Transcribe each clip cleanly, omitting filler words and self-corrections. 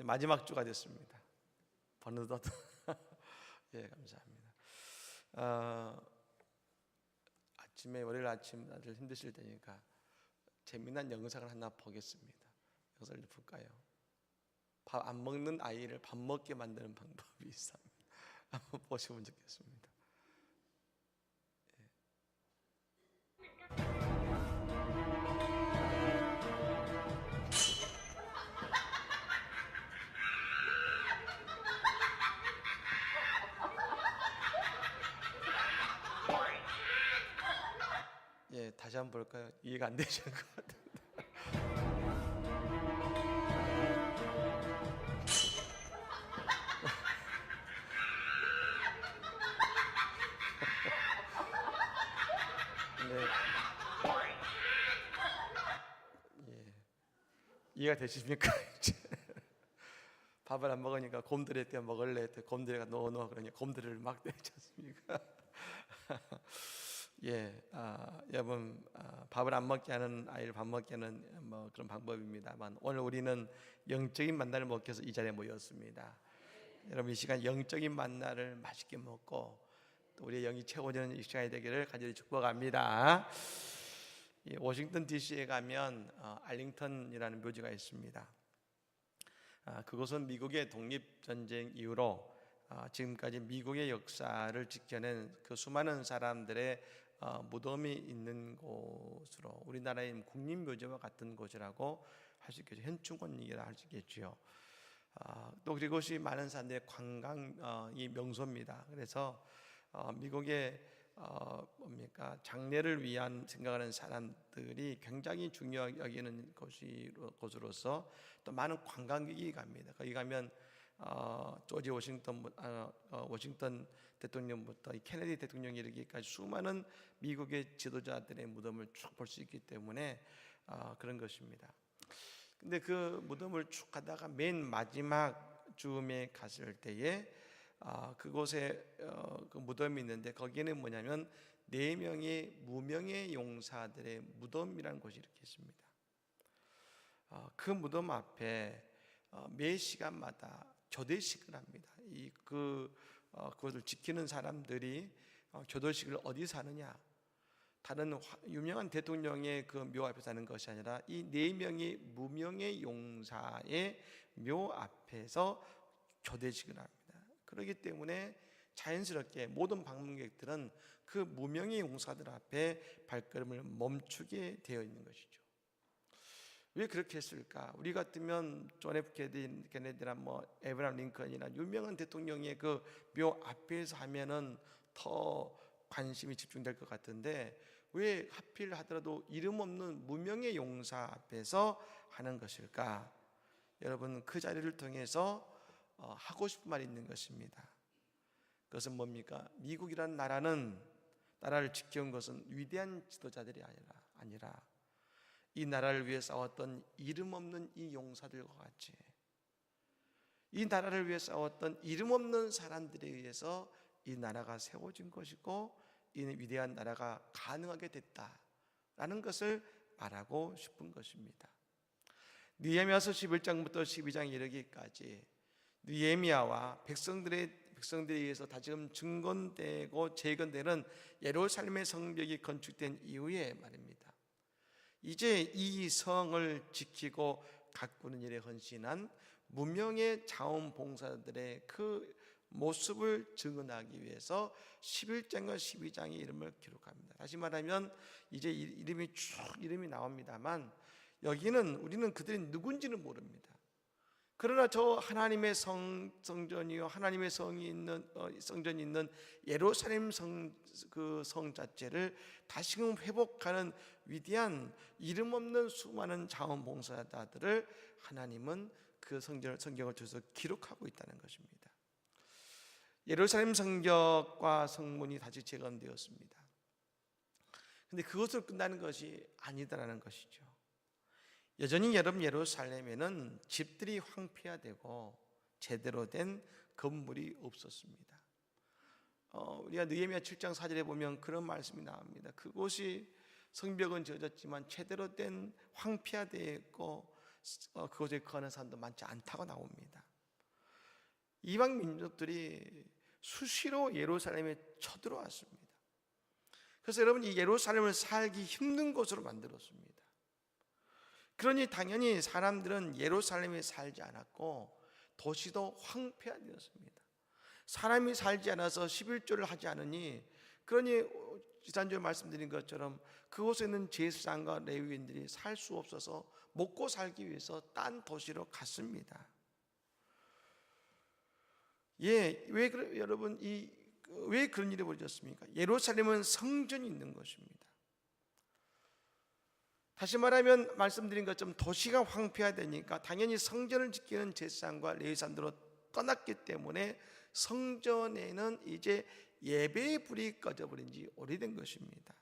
마지막 주가 됐습니다. 어느덧. 예, 감사합니다. 아침에 월요일 아침 다들 힘드실 테니까 재미난 영상을 하나 보겠습니다. 영상을 볼까요? 밥 안 먹는 아이를 밥 먹게 만드는 방법이 있습니다. 한번 보시면 좋겠습니다. 예, 다시 한번 볼까요? 이해가 안 되시는 것 같아요. 네. 예. 이해가 되십니까? 밥을 안 먹으니까 곰들이 때 먹을래 했더니 곰들이가 노노 그러니 곰들이를 막 때리지 않습니까? 예, 여러분 밥을 안 먹게 하는 아이를 밥 먹게 하는 뭐 그런 방법입니다만 오늘 우리는 영적인 만나를 먹기 위해서 이 자리에 모였습니다. 여러분 이 시간 영적인 만나를 맛있게 먹고 또 우리의 영이 채워지는 이 시간이 되기를 간절히 축복합니다. 워싱턴 DC에 가면 알링턴이라는 묘지가 있습니다. 그곳은 미국의 독립전쟁 이후로 지금까지 미국의 역사를 지켜낸 그 수많은 사람들의 무덤이 있는 곳으로 우리나라의 국립묘지와 같은 곳이라고 할 수 있겠죠. 현충원이라 할 수 있겠죠. 또 그곳이 많은 사람들의 관광이 명소입니다. 그래서 미국의 장례를 위한 생각하는 사람들이 굉장히 중요하게 여기는 곳으로서 또 많은 관광객이 갑니다. 거기 가면 조지 워싱턴 대통령부터 케네디 대통령이 이르기까지 수많은 미국의 지도자들의 무덤을 쭉 볼 수 있기 때문에 그런 것입니다. 근데 그 무덤을 쭉 가다가 맨 마지막 즈음에 갔을 때에 그곳에 그 무덤이 있는데 거기는 뭐냐면 4명의 무명의 용사들의 무덤이라는 곳이 이렇게 있습니다. 그 무덤 앞에 매 시간마다 교대식을 합니다. 그것을 지키는 사람들이 교대식을 어디서 하느냐? 다른 유명한 대통령의 그 묘 앞에서 하는 것이 아니라 이 4명의 무명의 용사의 묘 앞에서 교대식을 합니다. 그렇기 때문에 자연스럽게 모든 방문객들은 그 무명의 용사들 앞에 발걸음을 멈추게 되어 있는 것이죠. 왜 그렇게 했을까? 우리 같으면 존 F 케네디나 에브라함 링컨이나 유명한 대통령의 그 묘 앞에서 하면은 더 관심이 집중될 것 같은데 왜 하필 하더라도 이름 없는 무명의 용사 앞에서 하는 것일까? 여러분 그 자리를 통해서 하고 싶은 말이 있는 것입니다. 그것은 뭡니까? 미국이라는 나라를 지켜온 것은 위대한 지도자들이 아니라 이 나라를 위해 싸웠던 이름 없는 이 용사들과 같이 이 나라를 위해 싸웠던 이름 없는 사람들에 의해서 이 나라가 세워진 것이고 이 위대한 나라가 가능하게 됐다라는 것을 말하고 싶은 것입니다. 느헤미야서 11장부터 12장 이르기까지 느헤미야와 백성들에 의해서 다시금 증건되고 재건되는 예루살렘의 성벽이 건축된 이후에 말입니다. 이제 이 성을 지키고 가꾸는 일에 헌신한 무명의 자원봉사자들의 그 모습을 증언하기 위해서 11장과 12장의 이름을 기록합니다. 다시 말하면 이제 이름이 나옵니다만 여기는 우리는 그들이 누군지는 모릅니다. 그러나 저 하나님의 성전이요 하나님의 성전이 있는 예루살렘 그 성 자체를 다시금 회복하는 위대한 이름 없는 수많은 자원봉사자들을 하나님은 그 성경을 통해서 기록하고 있다는 것입니다. 예루살렘 성벽과 성문이 다시 재건되었습니다. 그런데 그것으로 끝나는 것이 아니다라는 것이죠. 여전히 예루살렘에는 집들이 황폐화되고 제대로 된 건물이 없었습니다. 우리가 느헤미야 7장 4절에 보면 그런 말씀이 나옵니다. 그곳이 성벽은 지어졌지만 제대로 된 황폐화되어 있고 그곳에 거하는 사람도 많지 않다고 나옵니다. 이방 민족들이 수시로 예루살렘에 쳐들어왔습니다. 그래서 여러분, 이 예루살렘을 살기 힘든 곳으로 만들었습니다. 그러니 당연히 사람들은 예루살렘에 살지 않았고 도시도 황폐화되었습니다. 사람이 살지 않아서 11조를 하지 않으니, 그러니 지난주에 말씀드린 것처럼 그곳에 있는 제사장과 레위인들이 살 수 없어서 먹고 살기 위해서 딴 도시로 갔습니다. 여러분, 왜 그런 일이 벌어졌습니까? 예루살렘은 성전이 있는 것입니다. 다시 말하면 말씀드린 것처럼 도시가 황폐화되니까 당연히 성전을 지키는 제사장과 레위사람들로 떠났기 때문에 성전에는 이제 예배의 불이 꺼져버린 지 오래된 것입니다.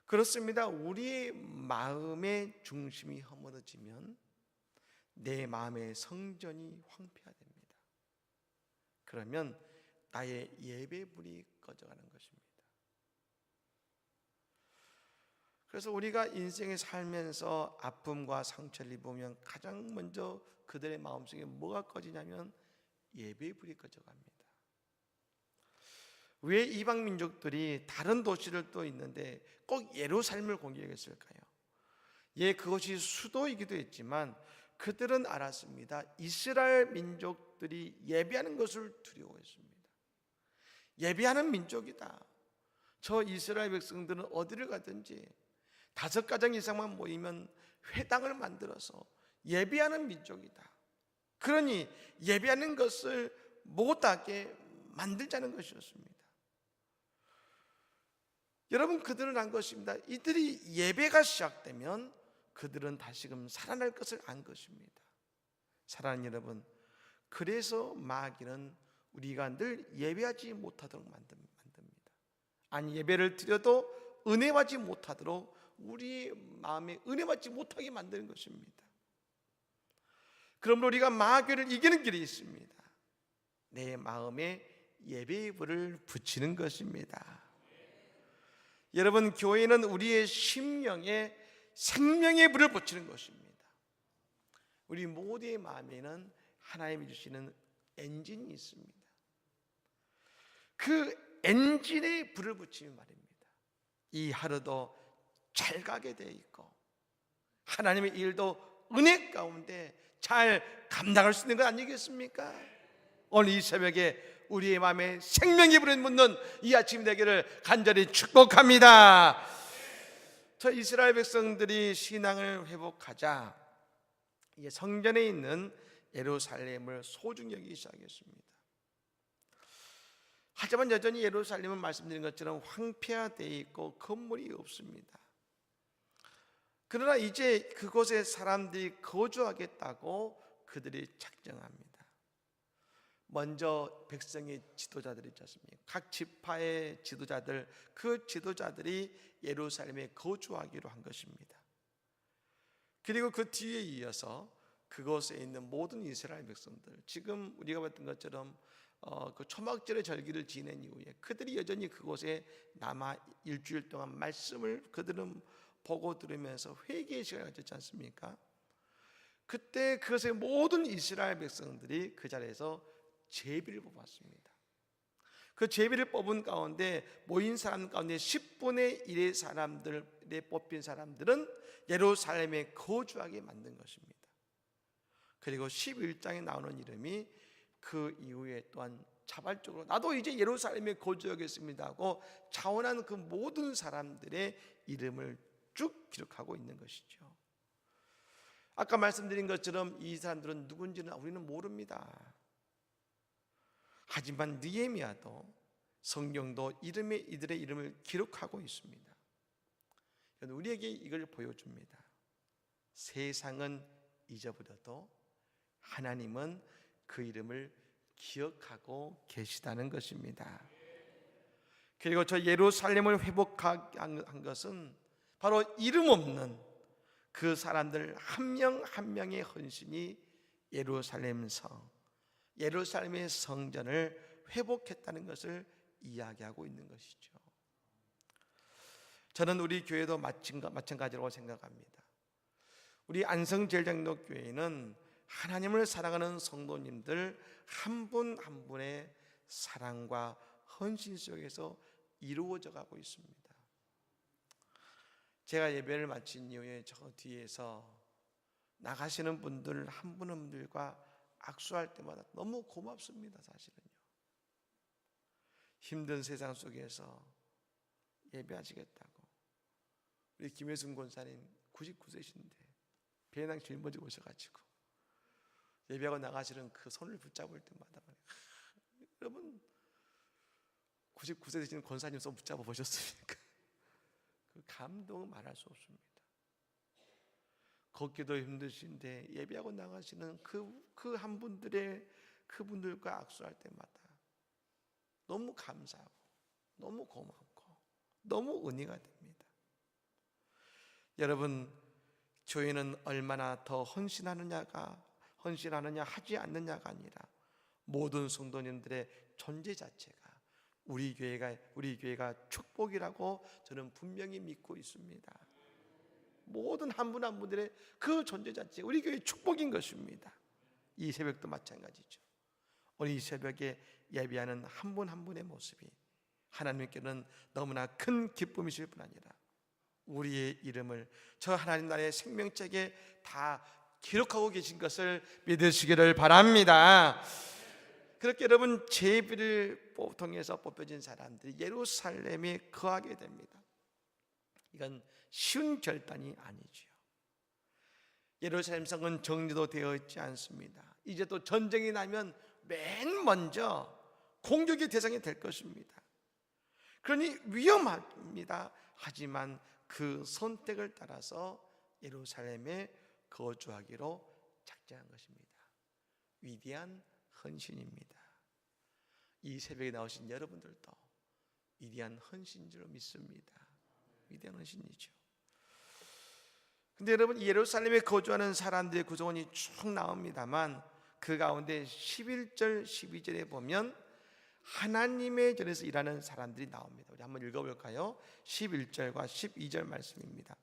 그렇습니다. 우리의 마음의 중심이 허물어지면 내 마음의 성전이 황폐화됩니다. 그러면 나의 예배의 불이 꺼져가는 것입니다. 그래서 우리가 인생에 살면서 아픔과 상처를 입으면 가장 먼저 그들의 마음속에 뭐가 꺼지냐면 예배의 불이 꺼져갑니다. 왜 이방 민족들이 다른 도시를 또 있는데 꼭 예루살렘을 공격했을까요? 그것이 수도이기도 했지만 그들은 알았습니다. 이스라엘 민족들이 예배하는 것을 두려워했습니다. 예배하는 민족이다. 저 이스라엘 백성들은 어디를 가든지 5가정 이상만 모이면 회당을 만들어서 예배하는 민족이다. 그러니 예배하는 것을 못하게 만들자는 것이었습니다. 여러분, 그들은 안 것입니다. 이들이 예배가 시작되면 그들은 다시금 살아날 것을 안 것입니다. 사랑하는 여러분, 그래서 마귀는 우리가 늘 예배하지 못하도록 만듭니다. 아니, 예배를 드려도 은혜받지 못하도록 우리 마음에 은혜받지 못하게 만드는 것입니다. 그러므로 우리가 마귀를 이기는 길이 있습니다. 내 마음에 예배의 불을 붙이는 것입니다. 여러분, 교회는 우리의 심령에 생명의 불을 붙이는 것입니다. 우리 모두의 마음에는 하나님이 주시는 엔진이 있습니다. 그 엔진에 불을 붙이면 말입니다, 이 하루도 잘 가게 돼 있고 하나님의 일도 은혜 가운데 잘 감당할 수 있는 것 아니겠습니까? 오늘 이 새벽에 우리의 마음에 생명의 불을 묻는 이 아침 되기를 간절히 축복합니다. 저 이스라엘 백성들이 신앙을 회복하자 이제 성전에 있는 예루살렘을 소중히 여기기 시작했습니다. 하지만 여전히 예루살렘은 말씀드린 것처럼 황폐화되어 있고 건물이 없습니다. 그러나 이제 그곳에 사람들이 거주하겠다고 그들이 작정합니다. 먼저 백성의 지도자들이 있지 않습니까? 각 지파의 지도자들, 그 지도자들이 예루살렘에 거주하기로 한 것입니다. 그리고 그 뒤에 이어서 그곳에 있는 모든 이스라엘 백성들, 지금 우리가 봤던 것처럼 그 초막절의 절기를 지낸 이후에 그들이 여전히 그곳에 남아 일주일 동안 말씀을 그들은 보고 들으면서 회개의 시간을 가졌지 않습니까? 그때 그것의 모든 이스라엘 백성들이 그 자리에서 제비를 뽑았습니다. 그 제비를 뽑은 가운데 모인 사람 가운데 10분의 1의 사람들에 뽑힌 사람들은 예루살렘에 거주하게 만든 것입니다. 그리고 11장에 나오는 이름이 그 이후에 또한 자발적으로 나도 이제 예루살렘에 거주하겠습니다 하고 자원한 그 모든 사람들의 이름을 쭉 기록하고 있는 것이죠. 아까 말씀드린 것처럼 이 사람들은 누군지는 우리는 모릅니다. 하지만 느헤미야도 성경도 이들의 이름을 기록하고 있습니다. 우리에게 이걸 보여줍니다. 세상은 잊어버려도 하나님은 그 이름을 기억하고 계시다는 것입니다. 그리고 저 예루살렘을 회복한 것은 바로 이름 없는 그 사람들 한 명 한 명의 헌신이 예루살렘 성, 예루살렘의 성전을 회복했다는 것을 이야기하고 있는 것이죠. 저는 우리 교회도 마찬가지라고 생각합니다. 우리 안성제일장로교회는 하나님을 사랑하는 성도님들 한 분 한 분의 사랑과 헌신 속에서 이루어져 가고 있습니다. 제가 예배를 마친 이후에 저 뒤에서 나가시는 분들 한 분 한 분들과 악수할 때마다 너무 고맙습니다. 사실은요. 힘든 세상 속에서 예배하시겠다고. 우리 김혜순 권사님 99세신데 배낭 짊어지고 오셔가지고 예배하고 나가시는 그 손을 붙잡을 때마다 여러분 99세 되시는 권사님 손 붙잡아 보셨습니까? 그 감동은 말할 수 없습니다. 걷기도 힘드신데 예배하고 나가시는 그 한 분들의 그분들과 악수할 때마다 너무 감사하고 너무 고맙고 너무 은혜가 됩니다. 여러분, 교회는 얼마나 더 헌신하느냐 하지 않느냐가 아니라 모든 성도님들의 존재 자체가 우리 교회가 축복이라고 저는 분명히 믿고 있습니다. 모든 한 분 한 분들의 그 존재 자체가 우리 교회의 축복인 것입니다. 이 새벽도 마찬가지죠. 오늘 이 새벽에 예배하는 한 분 한 분의 모습이 하나님께는 너무나 큰 기쁨이실 뿐 아니라 우리의 이름을 저 하나님 나라의 생명책에 다 기록하고 계신 것을 믿으시기를 바랍니다. 그렇게 여러분 제비를 통해서 뽑혀진 사람들이 예루살렘에 거하게 됩니다. 이건 쉬운 결단이 아니지요. 예루살렘 성은 정리도 되어 있지 않습니다. 이제 또 전쟁이 나면 맨 먼저 공격의 대상이 될 것입니다. 그러니 위험합니다. 하지만 그 선택을 따라서 예루살렘에 거주하기로 작정한 것입니다. 위대한 헌신입니다. 이 새벽에 나오신 여러분들도 위대한 헌신인 줄 믿습니다. 위대한 헌신이죠. 근데 여러분, 예루살렘에 거주하는 사람들의 구성원이 쭉 나옵니다만 그 가운데 11절 12절에 보면 하나님의 전에서 일하는 사람들이 나옵니다. 우리 한번 읽어볼까요? 11절과 12절 말씀입니다.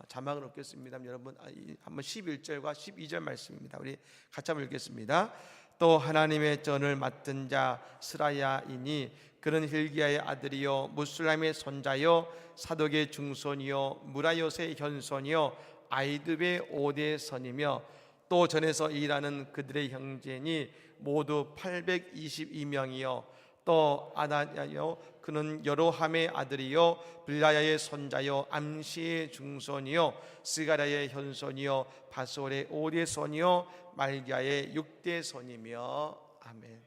자막을 놓겠습니다. 여러분 한번 11절과 12절 말씀입니다. 우리 같이 한번 읽겠습니다. 또 하나님의 전을 맡은 자 스라야이니 그는 힐기야의 아들이요 무술람의 손자요 사독의 중손이요 무라요의 현손이요 아이듭의 5대 선이며 또 전에서 일하는 그들의 형제니 모두 822명이요 또 아다야요 그는 여로함의 아들이요 블라야의 손자요 암시의 중손이요 스가랴의 현손이요 바솔의 5대 손이요 말기야의 6대 손이며 아멘.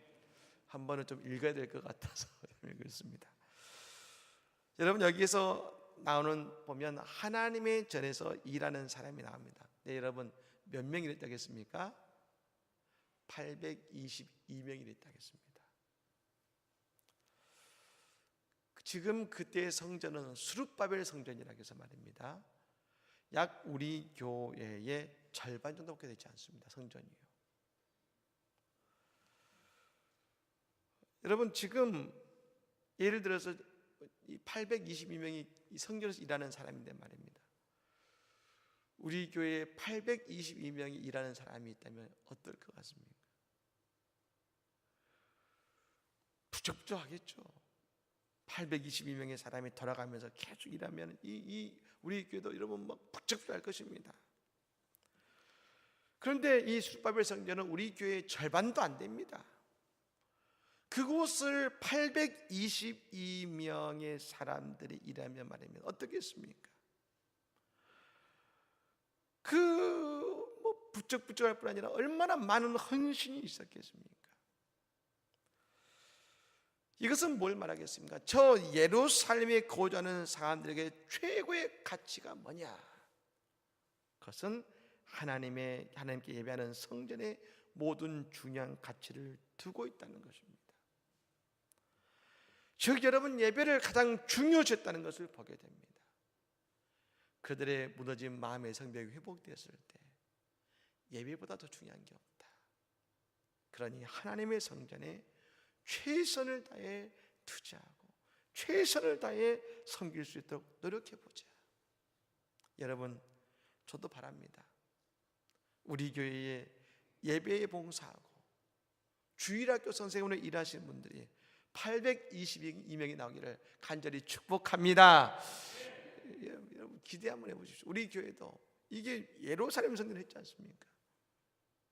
한 번은 좀 읽어야 될 것 같아서 읽겠습니다. 여러분, 여기에서 보면 하나님의 전에서 일하는 사람이 나옵니다. 네, 여러분 몇 명이 됐다겠습니까? 822명이 됐다겠습니다. 지금 그때의 성전은 수룹바벨 성전이라고 해서 말입니다. 약 우리 교회의 절반 정도밖에 되지 않습니다. 성전이요. 여러분, 지금 예를 들어서 이 822명이 이 성전에서 일하는 사람인데 말입니다. 우리 교회에 822명이 일하는 사람이 있다면 어떨 것 같습니까? 부적부적하겠죠. 822명의 사람이 돌아가면서 계속 일하면 우리 교회도 여러분 막 부적부적할 것입니다. 그런데 이 수룹바벨 성전은 우리 교회의 절반도 안 됩니다. 그곳을 822명의 사람들이 일하면 말이면 어떻겠습니까? 부쩍부쩍할 뿐 아니라 얼마나 많은 헌신이 있었겠습니까? 이것은 뭘 말하겠습니까? 저 예루살렘에 거주하는 사람들에게 최고의 가치가 뭐냐? 그것은 하나님께 예배하는 성전의 모든 중요한 가치를 두고 있다는 것입니다. 즉 여러분, 예배를 가장 중요시했다는 것을 보게 됩니다. 그들의 무너진 마음의 성벽이 회복되었을 때 예배보다 더 중요한 게 없다. 그러니 하나님의 성전에 최선을 다해 투자하고 최선을 다해 섬길 수 있도록 노력해보자. 여러분, 저도 바랍니다. 우리 교회에 예배에 봉사하고 주일학교 선생님으로 일하시는 분들이 822명이 나오기를 간절히 축복합니다. 여러분 기대 한번 해보십시오. 우리 교회도 이게 예루살렘 성전을 했지 않습니까?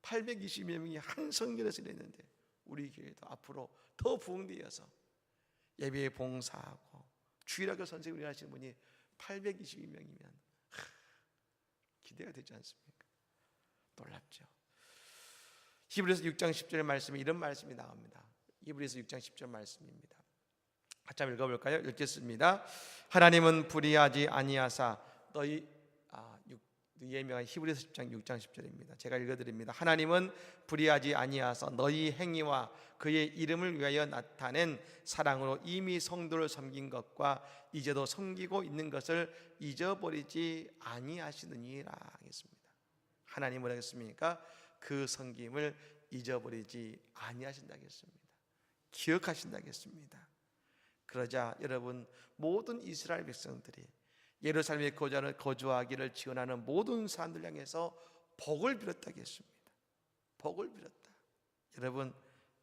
822명이 한 성전에서 일했는데 우리 교회도 앞으로 더 부흥되어서 예배에 봉사하고 주일학교 선생님으로 일하시는 분이 822명이면 기대가 되지 않습니까? 놀랍죠. 히브리서 6장 10절의 말씀에 이런 말씀이 나옵니다. 히브리서 6장 10절 말씀입니다. 같이 한번 읽어볼까요? 읽겠습니다. 하나님은 불의하지 아니하사 너희 예명한 히브리서 10장 6장 10절입니다. 제가 읽어드립니다. 하나님은 불의하지 아니하사 너희 행위와 그의 이름을 위하여 나타낸 사랑으로 이미 성도를 섬긴 것과 이제도 섬기고 있는 것을 잊어버리지 아니하시느니라 하겠습니다. 하나님은 하겠습니까? 그 섬김을 잊어버리지 아니하신다겠습니다. 기억하신다겠습니다. 그러자 여러분 모든 이스라엘 백성들이 예루살렘에 거주하기를 지원하는 모든 사람들 향해서 복을 빌었다겠습니다. 복을 빌었다. 여러분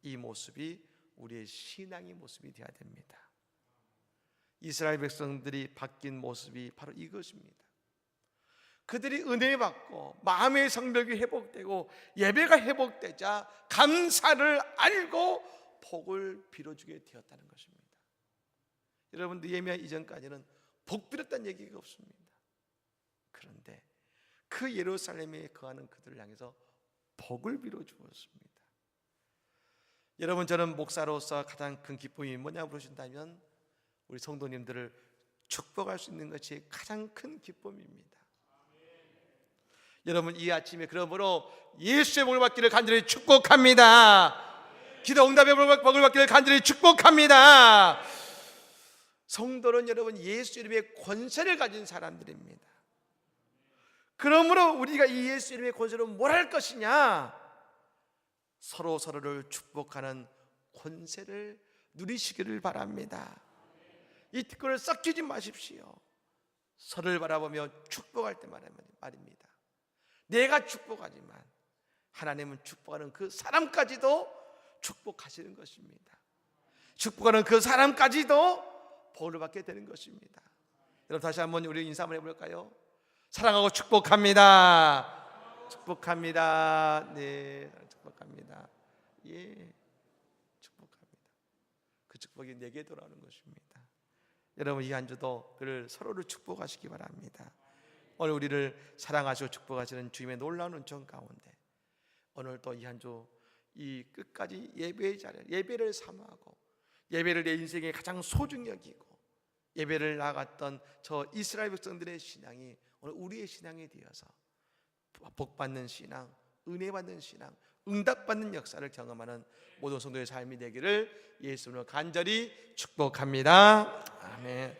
이 모습이 우리의 신앙의 모습이 되어야 됩니다. 이스라엘 백성들이 바뀐 모습이 바로 이것입니다. 그들이 은혜 받고 마음의 성벽이 회복되고 예배가 회복되자 감사를 알고 복을 빌어주게 되었다는 것입니다. 여러분 느헤미야 이전까지는 복 빌었다는 얘기가 없습니다. 그런데 그 예루살렘에 거하는 그들을 향해서 복을 빌어주었습니다. 여러분 저는 목사로서 가장 큰 기쁨이 뭐냐고 물으신다면 우리 성도님들을 축복할 수 있는 것이 가장 큰 기쁨입니다. 여러분 이 아침에 그러므로 예수의 복을 받기를 간절히 축복합니다. 기도 응답의 복을 받기를 간절히 축복합니다. 성도는 여러분 예수 이름의 권세를 가진 사람들입니다. 그러므로 우리가 이 예수 이름의 권세로 뭘 할 것이냐? 서로 서로를 축복하는 권세를 누리시기를 바랍니다. 이 특권을 썩히지 마십시오. 서로를 바라보며 축복할 때 말입니다. 내가 축복하지만 하나님은 축복하는 그 사람까지도 축복하시는 것입니다. 축복하는 그 사람까지도 복을 받게 되는 것입니다. 여러분 다시 한번 우리 인사 한번 해볼까요? 사랑하고 축복합니다. 축복합니다. 네, 축복합니다. 예, 축복합니다. 그 축복이 내게 돌아오는 것입니다. 여러분 이 한 주도 그를 서로를 축복하시기 바랍니다. 오늘 우리를 사랑하시고 축복하시는 주님의 놀라운 은총 가운데 오늘 또 이 한 주 이 끝까지 예배의 자리를 예배를 삼아하고 예배를 내 인생에 가장 소중히 여기고 예배를 나갔던 저 이스라엘 백성들의 신앙이 오늘 우리의 신앙이 되어서 복받는 신앙, 은혜받는 신앙, 응답받는 역사를 경험하는 모든 성도의 삶이 되기를 예수님으로 간절히 축복합니다. 아멘.